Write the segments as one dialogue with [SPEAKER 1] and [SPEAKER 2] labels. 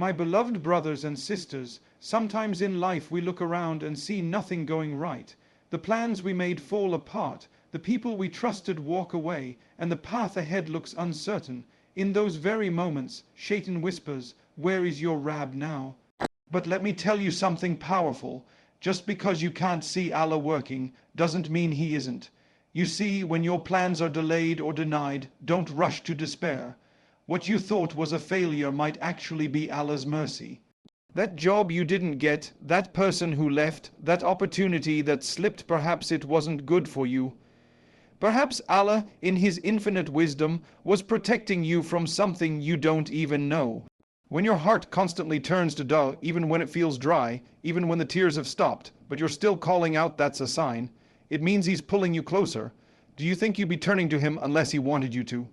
[SPEAKER 1] My beloved brothers and sisters, sometimes in life we look around and see nothing going right. The plans we made fall apart, the people we trusted walk away, and the path ahead looks uncertain. In those very moments, Shaitan whispers, "Where is your Rab now?" But let me tell you something powerful. Just because you can't see Allah working, doesn't mean He isn't. You see, when your plans are delayed or denied, don't rush to despair. What you thought was a failure might actually be Allah's mercy. That job you didn't get, that person who left, that opportunity that slipped, perhaps it wasn't good for you. Perhaps Allah, in His infinite wisdom, was protecting you from something you don't even know. When your heart constantly turns to dull, even when it feels dry, even when the tears have stopped, but you're still calling out, that's a sign. It means He's pulling you closer. Do you think you'd be turning to Him unless He wanted you to?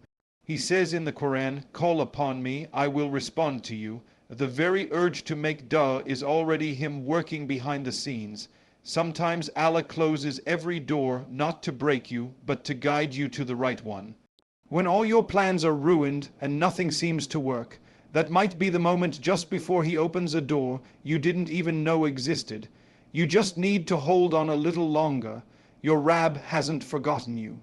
[SPEAKER 1] He says in the Quran, "Call upon me, I will respond to you." The very urge to make dua is already Him working behind the scenes. Sometimes Allah closes every door not to break you, but to guide you to the right one. When all your plans are ruined and nothing seems to work, that might be the moment just before He opens a door you didn't even know existed. You just need to hold on a little longer. Your Rab hasn't forgotten you.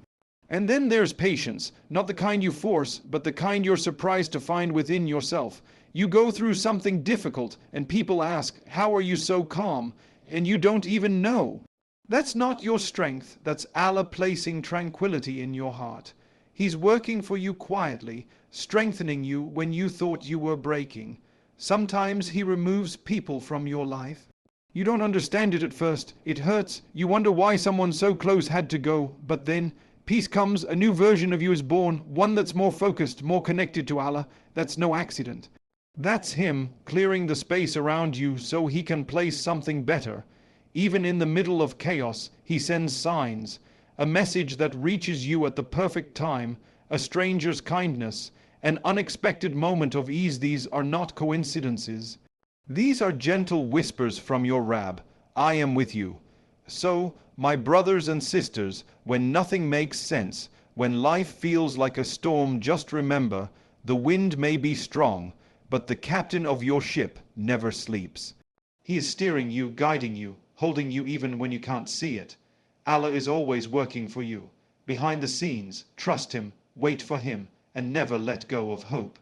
[SPEAKER 1] And then there's patience, not the kind you force, but the kind you're surprised to find within yourself. You go through something difficult and people ask, "How are you so calm?" And you don't even know. That's not your strength, that's Allah placing tranquility in your heart. He's working for you quietly, strengthening you when you thought you were breaking. Sometimes He removes people from your life. You don't understand it at first, it hurts, you wonder why someone so close had to go, but then peace comes, a new version of you is born, one that's more focused, more connected to Allah. That's no accident. That's Him clearing the space around you so He can place something better. Even in the middle of chaos, He sends signs, a message that reaches you at the perfect time, a stranger's kindness, an unexpected moment of ease. These are not coincidences. These are gentle whispers from your Rab. I am with you. So, my brothers and sisters, when nothing makes sense, when life feels like a storm, just remember, the wind may be strong, but the captain of your ship never sleeps. He is steering you, guiding you, holding you even when you can't see it. Allah is always working for you. Behind the scenes, trust Him, wait for Him, and never let go of hope.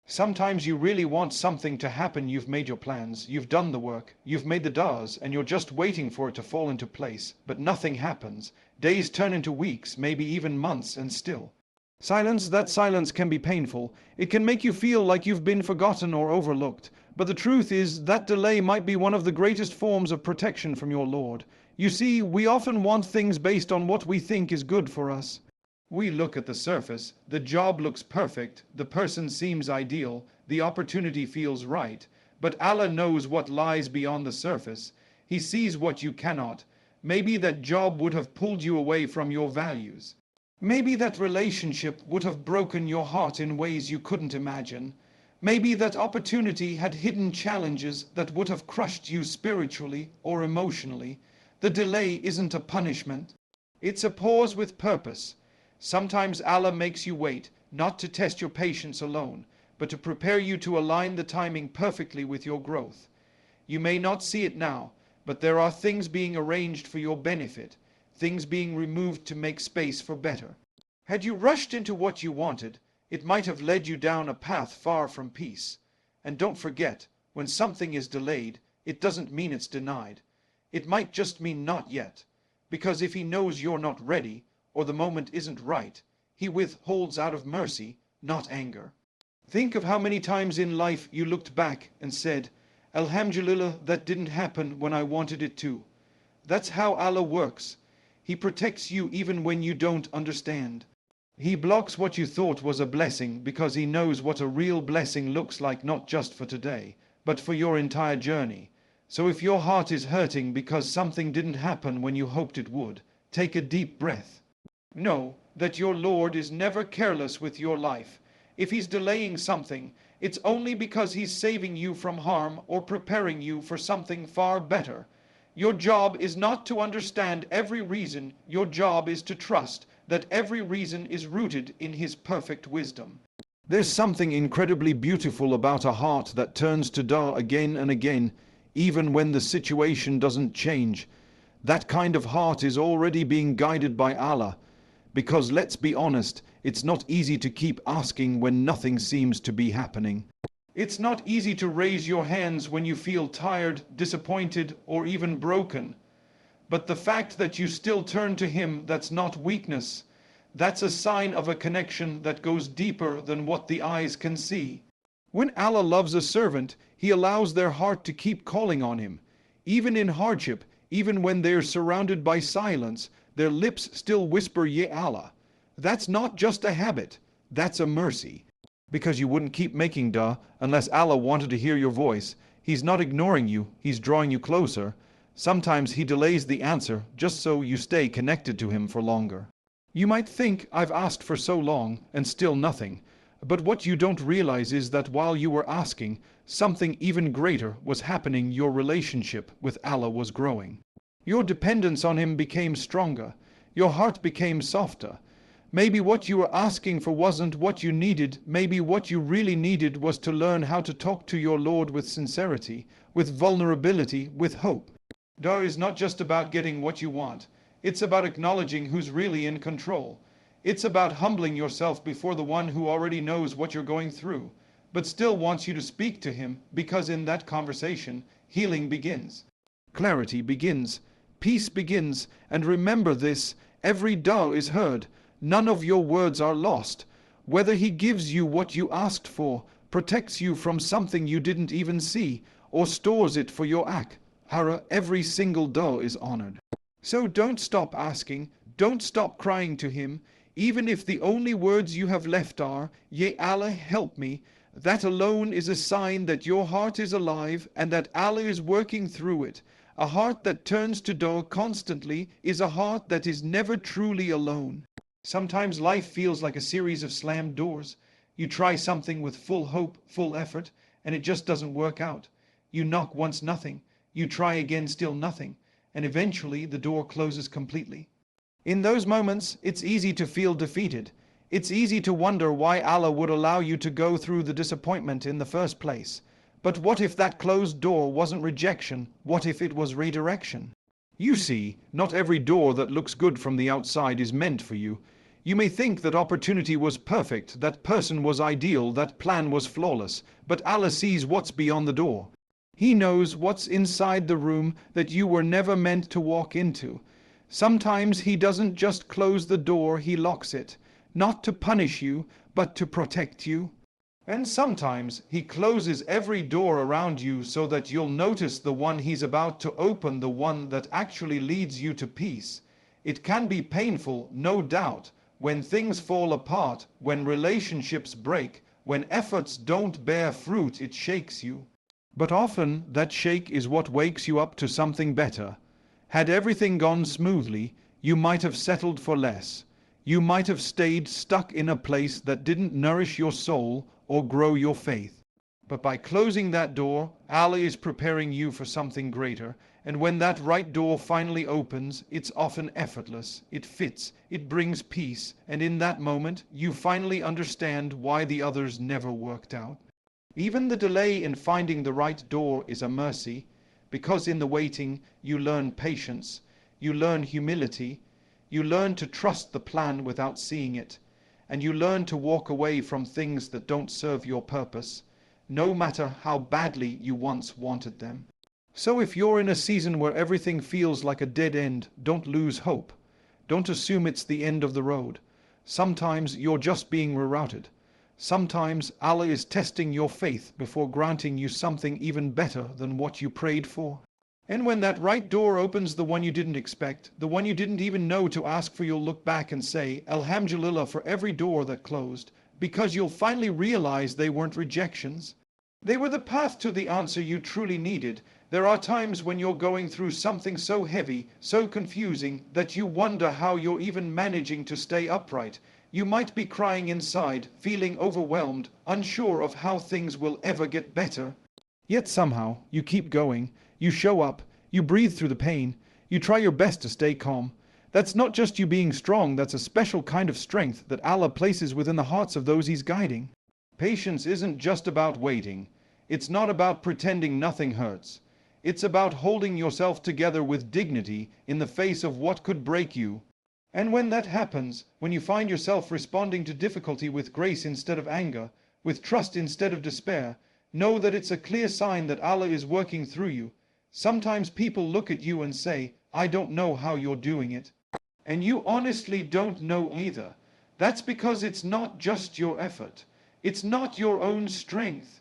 [SPEAKER 1] Sometimes you really want something to happen. You've made your plans, you've done the work, you've made the du'as, and you're just waiting for it to fall into place, but nothing happens. Days turn into weeks, maybe even months, and still. That silence can be painful. It can make you feel like you've been forgotten or overlooked. But the truth is that delay might be one of the greatest forms of protection from your Lord. You see, we often want things based on what we think is good for us. We look at the surface, the job looks perfect, the person seems ideal, the opportunity feels right. But Allah knows what lies beyond the surface. He sees what you cannot. Maybe that job would have pulled you away from your values. Maybe that relationship would have broken your heart in ways you couldn't imagine. Maybe that opportunity had hidden challenges that would have crushed you spiritually or emotionally. The delay isn't a punishment. It's a pause with purpose. Sometimes Allah makes you wait, not to test your patience alone, but to prepare you to align the timing perfectly with your growth. You may not see it now, but there are things being arranged for your benefit, things being removed to make space for better. Had you rushed into what you wanted, it might have led you down a path far from peace. And don't forget, when something is delayed, it doesn't mean it's denied. It might just mean not yet, because if He knows you're not ready, or the moment isn't right, He withholds out of mercy, not anger. Think of how many times in life you looked back and said, "Alhamdulillah, that didn't happen when I wanted it to." That's how Allah works. He protects you even when you don't understand. He blocks what you thought was a blessing because He knows what a real blessing looks like, not just for today, but for your entire journey. So if your heart is hurting because something didn't happen when you hoped it would, take a deep breath. Know that your Lord is never careless with your life. If He's delaying something, it's only because He's saving you from harm or preparing you for something far better. Your job is not to understand every reason. Your job is to trust that every reason is rooted in His perfect wisdom. There's something incredibly beautiful about a heart that turns to dua again and again, even when the situation doesn't change. That kind of heart is already being guided by Allah. Because let's be honest, it's not easy to keep asking when nothing seems to be happening. It's not easy to raise your hands when you feel tired, disappointed, or even broken. But the fact that you still turn to Him, that's not weakness. That's a sign of a connection that goes deeper than what the eyes can see. When Allah loves a servant, He allows their heart to keep calling on Him. Even in hardship, even when they're surrounded by silence, their lips still whisper, Ya Allah. That's not just a habit, that's a mercy. Because you wouldn't keep making dua unless Allah wanted to hear your voice. He's not ignoring you, He's drawing you closer. Sometimes He delays the answer just so you stay connected to Him for longer. You might think, I've asked for so long and still nothing. But what you don't realize is that while you were asking, something even greater was happening. Your relationship with Allah was growing. Your dependence on Him became stronger. Your heart became softer. Maybe what you were asking for wasn't what you needed. Maybe what you really needed was to learn how to talk to your Lord with sincerity, with vulnerability, with hope. Dua is not just about getting what you want. It's about acknowledging who's really in control. It's about humbling yourself before the one who already knows what you're going through, but still wants you to speak to Him, because in that conversation, healing begins. Clarity begins. Peace begins. And remember this, every dua is heard. None of your words are lost. Whether He gives you what you asked for, protects you from something you didn't even see, or stores it for your akhirah, every single dua is honored. So don't stop asking, don't stop crying to Him, even if the only words you have left are, Ya Allah, help me. That alone is a sign that your heart is alive and that Allah is working through it. A heart that turns to dua constantly is a heart that is never truly alone. Sometimes life feels like a series of slammed doors. You try something with full hope, full effort, and it just doesn't work out. You knock once, nothing. You try again, still nothing. And eventually the door closes completely. In those moments, it's easy to feel defeated. It's easy to wonder why Allah would allow you to go through the disappointment in the first place. But what if that closed door wasn't rejection? What if it was redirection? You see, not every door that looks good from the outside is meant for you. You may think that opportunity was perfect, that person was ideal, that plan was flawless, but Allah sees what's beyond the door. He knows what's inside the room that you were never meant to walk into. Sometimes He doesn't just close the door, He locks it, not to punish you, but to protect you. And sometimes He closes every door around you so that you'll notice the one He's about to open, the one that actually leads you to peace. It can be painful, no doubt, when things fall apart, when relationships break, when efforts don't bear fruit, it shakes you. But often that shake is what wakes you up to something better. Had everything gone smoothly, you might have settled for less. You might have stayed stuck in a place that didn't nourish your soul or grow your faith. But by closing that door, Allah is preparing you for something greater. And when that right door finally opens, it's often effortless. It fits, it brings peace. And in that moment, you finally understand why the others never worked out. Even the delay in finding the right door is a mercy, because in the waiting you learn patience, you learn humility, you learn to trust the plan without seeing it, and you learn to walk away from things that don't serve your purpose, no matter how badly you once wanted them. So if you're in a season where everything feels like a dead end, don't lose hope. Don't assume it's the end of the road. Sometimes you're just being rerouted. Sometimes Allah is testing your faith before granting you something even better than what you prayed for. And when that right door opens, the one you didn't expect, the one you didn't even know to ask for, you'll look back and say, Alhamdulillah for every door that closed, because you'll finally realize they weren't rejections. They were the path to the answer you truly needed. There are times when you're going through something so heavy, so confusing, that you wonder how you're even managing to stay upright. You might be crying inside, feeling overwhelmed, unsure of how things will ever get better. Yet somehow, you keep going, you show up, you breathe through the pain, you try your best to stay calm. That's not just you being strong, that's a special kind of strength that Allah places within the hearts of those He's guiding. Patience isn't just about waiting. It's not about pretending nothing hurts. It's about holding yourself together with dignity in the face of what could break you. And when that happens, when you find yourself responding to difficulty with grace instead of anger, with trust instead of despair, know that it's a clear sign that Allah is working through you. Sometimes people look at you and say, "I don't know how you're doing it." And you honestly don't know either. That's because it's not just your effort. It's not your own strength.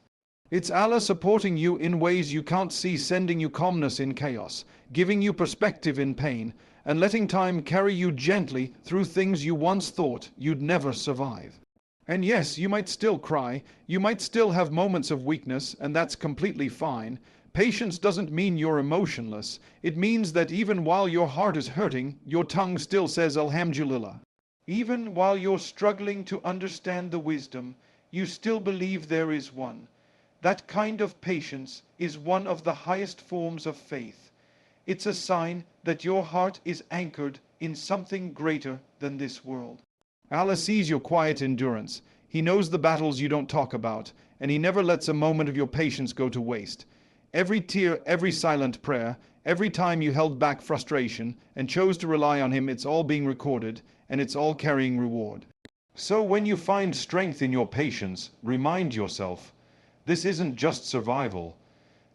[SPEAKER 1] It's Allah supporting you in ways you can't see, sending you calmness in chaos, giving you perspective in pain, and letting time carry you gently through things you once thought you'd never survive. And yes, you might still cry, you might still have moments of weakness, and that's completely fine. Patience doesn't mean you're emotionless. It means that even while your heart is hurting, your tongue still says Alhamdulillah. Even while you're struggling to understand the wisdom, you still believe there is one. That kind of patience is one of the highest forms of faith. It's a sign that your heart is anchored in something greater than this world. Allah sees your quiet endurance. He knows the battles you don't talk about, and He never lets a moment of your patience go to waste. Every tear, every silent prayer, every time you held back frustration and chose to rely on Him, it's all being recorded, and it's all carrying reward. So when you find strength in your patience, remind yourself, this isn't just survival.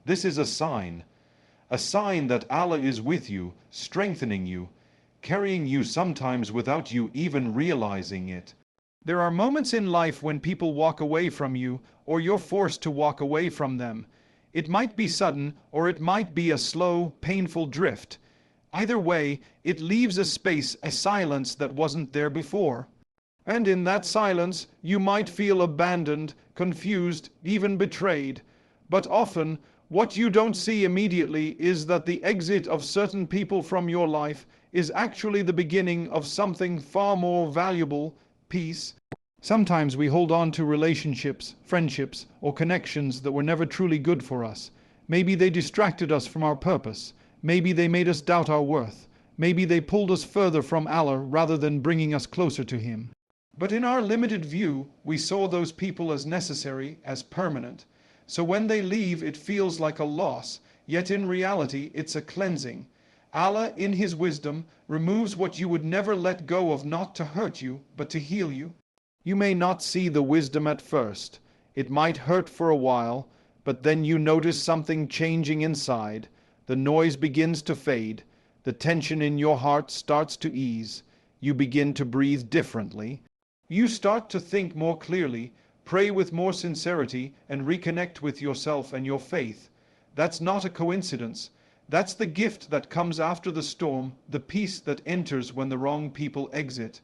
[SPEAKER 1] This is a sign that Allah is with you, strengthening you, carrying you sometimes without you even realizing it. There are moments in life when people walk away from you, or you're forced to walk away from them. It might be sudden, or it might be a slow, painful drift. Either way, it leaves a space, a silence that wasn't there before. And in that silence, you might feel abandoned, confused, even betrayed. But often, what you don't see immediately is that the exit of certain people from your life is actually the beginning of something far more valuable: peace. Sometimes we hold on to relationships, friendships, or connections that were never truly good for us. Maybe they distracted us from our purpose. Maybe they made us doubt our worth. Maybe they pulled us further from Allah rather than bringing us closer to Him. But in our limited view, we saw those people as necessary, as permanent. So when they leave, it feels like a loss, yet in reality, it's a cleansing. Allah, in His wisdom, removes what you would never let go of, not to hurt you, but to heal you. You may not see the wisdom at first. It might hurt for a while, but then you notice something changing inside. The noise begins to fade. The tension in your heart starts to ease. You begin to breathe differently. You start to think more clearly, pray with more sincerity, and reconnect with yourself and your faith. That's not a coincidence. That's the gift that comes after the storm, the peace that enters when the wrong people exit.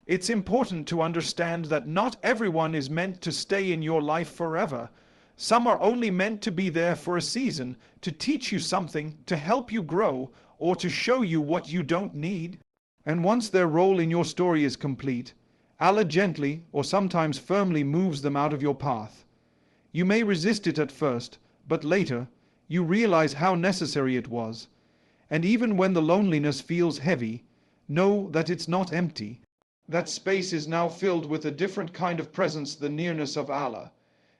[SPEAKER 1] It's important to understand that not everyone is meant to stay in your life forever. Some are only meant to be there for a season, to teach you something, to help you grow, or to show you what you don't need. And once their role in your story is complete, Allah gently, or sometimes firmly, moves them out of your path. You may resist it at first, but later, you realize how necessary it was. And even when the loneliness feels heavy, know that it's not empty. That space is now filled with a different kind of presence, the nearness of Allah.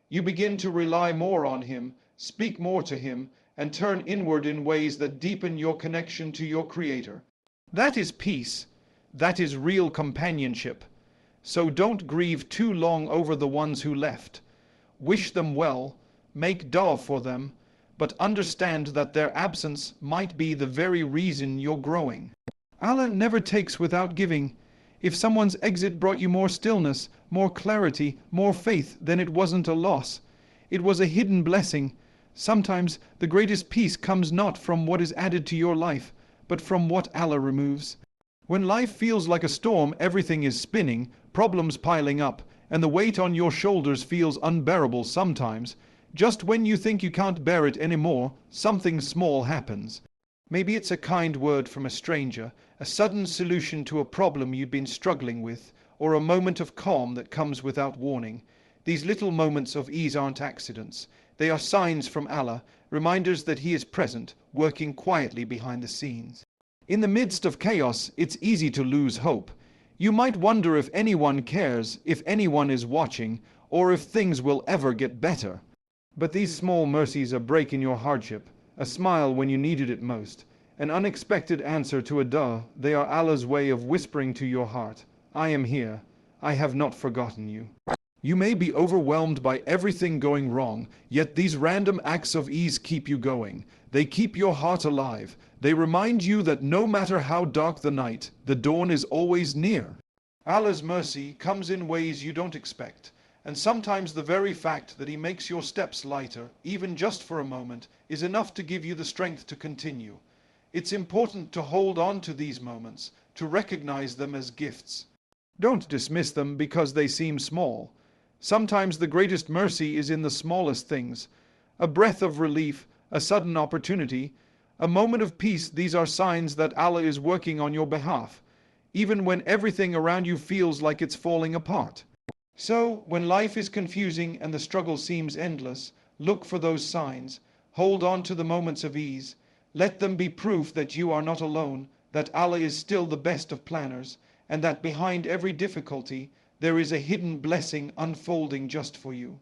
[SPEAKER 1] You begin to rely more on Him, speak more to Him, and turn inward in ways that deepen your connection to your Creator. That is peace. That is real companionship. So don't grieve too long over the ones who left. Wish them well, make dua for them, but understand that their absence might be the very reason you're growing. Allah never takes without giving. If someone's exit brought you more stillness, more clarity, more faith, then it wasn't a loss. It was a hidden blessing. Sometimes the greatest peace comes not from what is added to your life, but from what Allah removes. When life feels like a storm, everything is spinning, problems piling up, and the weight on your shoulders feels unbearable sometimes, just when you think you can't bear it anymore, something small happens. Maybe it's a kind word from a stranger, a sudden solution to a problem you'd been struggling with, or a moment of calm that comes without warning. These little moments of ease aren't accidents. They are signs from Allah, reminders that He is present, working quietly behind the scenes. In the midst of chaos, it's easy to lose hope. You might wonder if anyone cares, if anyone is watching, or if things will ever get better. But these small mercies, a break in your hardship, a smile when you needed it most, an unexpected answer to a dua, they are Allah's way of whispering to your heart, I am here, I have not forgotten you. You may be overwhelmed by everything going wrong, yet these random acts of ease keep you going. They keep your heart alive. They remind you that no matter how dark the night, the dawn is always near. Allah's mercy comes in ways you don't expect. And sometimes the very fact that He makes your steps lighter, even just for a moment, is enough to give you the strength to continue. It's important to hold on to these moments, to recognize them as gifts. Don't dismiss them because they seem small. Sometimes the greatest mercy is in the smallest things. A breath of relief, a sudden opportunity, a moment of peace. These are signs that Allah is working on your behalf, even when everything around you feels like it's falling apart. So, when life is confusing and the struggle seems endless, look for those signs. Hold on to the moments of ease. Let them be proof that you are not alone, that Allah is still the best of planners, and that behind every difficulty, there is a hidden blessing unfolding just for you.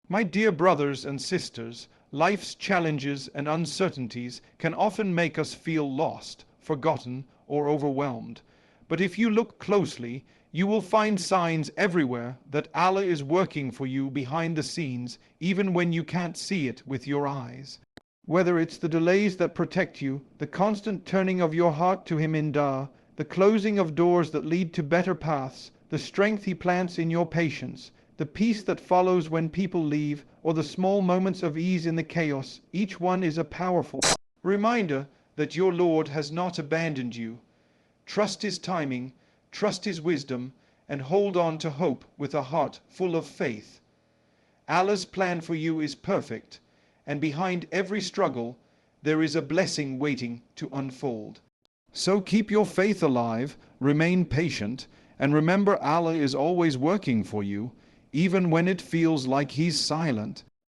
[SPEAKER 1] My dear brothers and sisters, life's challenges and uncertainties can often make us feel lost, forgotten, or overwhelmed. But if you look closely, you will find signs everywhere that Allah is working for you behind the scenes, even when you can't see it with your eyes. Whether it's the delays that protect you, the constant turning of your heart to Him in dua, the closing of doors that lead to better paths, the strength He plants in your patience, the peace that follows when people leave, or the small moments of ease in the chaos, each one is a powerful reminder that your Lord has not abandoned you. Trust His timing, trust His wisdom, and hold on to hope with a heart full of faith. Allah's plan for you is perfect, and behind every struggle, there is a blessing waiting to unfold. So keep your faith alive, remain patient, and remember Allah is always working for you, even when it feels like He's silent.